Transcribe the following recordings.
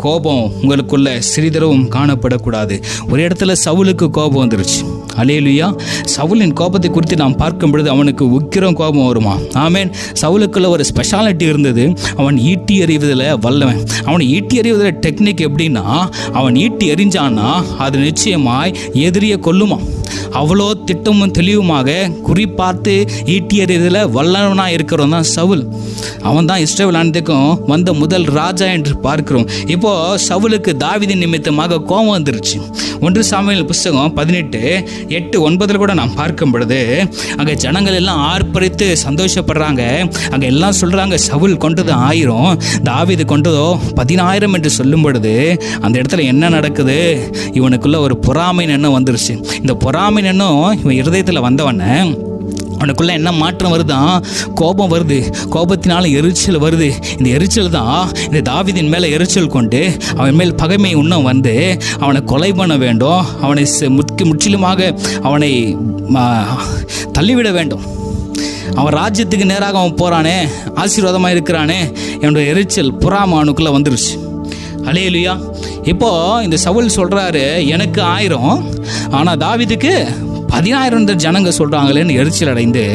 கோபம் உங்களுக்குள்ள சிறிதளவும் காணப்படக்கூடாது. ஒரு இடத்துல சவுலுக்கு கோபம் வந்துருச்சு. அல்லேலூயா. சவுலின் கோபத்தை குறித்து நாம் பார்க்கும் பொழுது அவனுக்கு உக்கிரம் கோபம் வருமா? ஆமேன். சவுலுக்குள்ள ஒரு ஸ்பெஷாலிட்டி இருந்தது. அவன் ஈட்டி எறிவதில் வல்லவன். அவன் ஈட்டி எறிவதில் டெக்னிக் எப்படின்னா, அவன் ஈட்டி எறிஞ்சான்னா அது நிச்சயமாய் எதிரியை கொல்லுமா. அவ்வளோ திட்டமும் தெளிவுமாக குறிப்பார்த்து ஈட்டி எறிவதில் வல்லவனாக இருக்கிறவன் தான் சவுல். அவன் தான் இஸ்ரவேல் ஆண்டதுக்கும் வந்த முதல் ராஜா என்று பார்க்கிறோம். இப்போ சவுலுக்கு தாவீதின் நிமித்தமாக கோபம் வந்துருச்சு. 1 சாமுவேல் புஸ்தகம் 18:8-9 கூட நாம் பார்க்கும் பொழுது அங்கே ஜனங்கள் எல்லாம் ஆர்ப்பரித்து சந்தோஷப்படுறாங்க. அங்கே எல்லாம் சொல்கிறாங்க, சவுல் கொண்டது 1000, தாவீது கொண்டதோ 10,000 என்று சொல்லும் பொழுது அந்த இடத்துல என்ன நடக்குது? இவனுக்குள்ள ஒரு பொறாமை எண்ணம் வந்துருச்சு. இந்த பொறாமை எண்ணம் இவன் இருதயத்தில் வந்தவன அவனுக்குள்ள என்ன மாற்றம் வருதான்? கோபம் வருது. கோபத்தினால எரிச்சல் வருது. இந்த எரிச்சல் தான் இந்த தாவீதின் மேலே எரிச்சல் கொண்டு அவன் மேல் பகைமை உண்ணம் வந்து அவனை கொலை பண்ண வேண்டும். அவனை முற்றிலுமாக அவனை தள்ளிவிட வேண்டும். அவன் ராஜ்யத்துக்கு நேராக அவன் போகிறானே, ஆசீர்வாதமாக இருக்கிறானே, என்னுடைய எரிச்சல் பொறாமை அவனுக்குள்ளே வந்துருச்சு. அல்லேலூயா. இப்போ இந்த சவுல் சொல்கிறாரு, எனக்கு 1000, ஆனால் தாவீதுக்கு 10,000 ஜனங்க சொல்கிறாங்களேன்னு எரிச்சல் அடைந்து,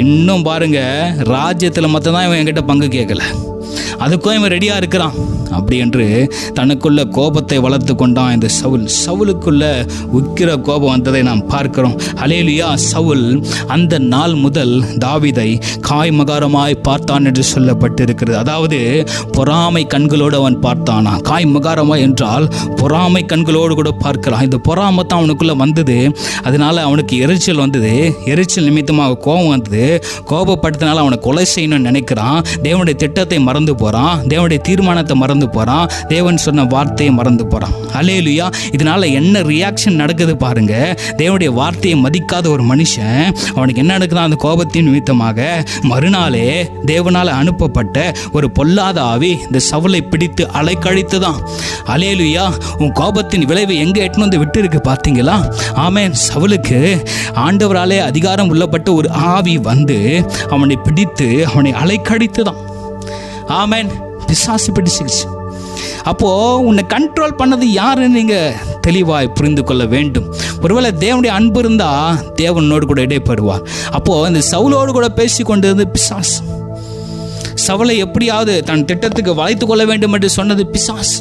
இன்னும் பாருங்க, ராஜ்யத்தில் மட்டும்தான் இவன் என்கிட்ட பங்கு கேட்கல, அதுக்கும் இவன் ரெடியாக இருக்கிறான் அப்படி என்று தனக்குள்ள கோபத்தை வளர்த்து கொண்டான் இந்த சவுல். சவுலுக்குள்ள உக்கிர கோபம் வந்ததை நாம் பார்க்கிறோம். அல்லேலூயா. சவுல் அந்த நாள் முதல் தாவீதை காய்மகாரமாய் பார்த்தான் என்று சொல்லப்பட்டிருக்கிறது. அதாவது பொறாமை கண்களோடு அவன் பார்த்தானா. காய்மகாரமாய் என்றால் பொறாமை கண்களோடு கூட பார்க்கிறான். இந்த பொறாமை தான் அவனுக்குள்ள வந்தது. அதனால அவனுக்கு எரிச்சல் வந்தது. எரிச்சல் நிமித்தமாக கோபம் வந்தது. கோபப்படுத்தினால அவனை கொலை செய்யணும்னு நினைக்கிறான். தேவனுடைய திட்டத்தை மறந்து போகிறான். தேவனுடைய தீர்மானத்தை மறந்து போகிறான். தேவன் சொன்ன வார்த்தையை மறந்து போகிறான். அல்லேலூயா. இதனால என்ன ரியாக்ஷன் நடக்குது பாருங்க. தேவனுடைய வார்த்தையை மதிக்காத ஒரு மனுஷன், அவனுக்கு என்ன நடக்குதா? அந்த கோபத்தின் நிமித்தமாக மறுநாளே தேவனால் அனுப்பப்பட்ட ஒரு பொல்லாத ஆவி இந்த சவுலை பிடித்து அலைக்கழித்துதான். அல்லேலூயா. உன் கோபத்தின் விளைவு எங்க எட்டுன்னு வந்து விட்டு இருக்கு பார்த்தீங்களா? ஆமென். சவுலுக்கு ஆண்டவராலே அதிகாரம் உள்ளப்பட்ட ஒரு ஆவி வந்து அவனை பிடித்து அவனை அலைக்கழித்துதான். ஆமென். பிசாசு பிடிச்சிருச்சு. அப்போ உன்னை கண்ட்ரோல் பண்ணது யாருன்னு நீங்க தெளிவாய் புரிந்து கொள்ள வேண்டும். ஒருவேளை தேவனுடைய அன்பு இருந்தா தேவனோடு கூட இடைப்படுவார். அப்போ இந்த சவுலோடு கூட பேசி கொண்டிருந்தது பிசாசு. சவுலை எப்படியாவது தன் திட்டத்துக்கு வளைத்து கொள்ள வேண்டும் என்று சொன்னது பிசாசு.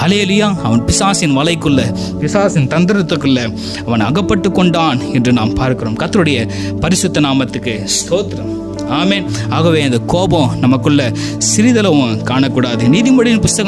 அல்லேலூயா. அவன் பிசாசின் வலைக்குள்ள, பிசாசின் தந்திரத்துக்குள்ள அவன் அகப்பட்டு கொண்டான் என்று நாம் பார்க்கிறோம். கர்த்தருடைய பரிசுத்த நாமத்துக்கு ஸ்தோத்திரம். ஆமென். ஆகவே அந்த கோபம் நமக்குள்ள சிறிதளவும் காணக்கூடாது. நீதிமொழியின் புஸ்தகம்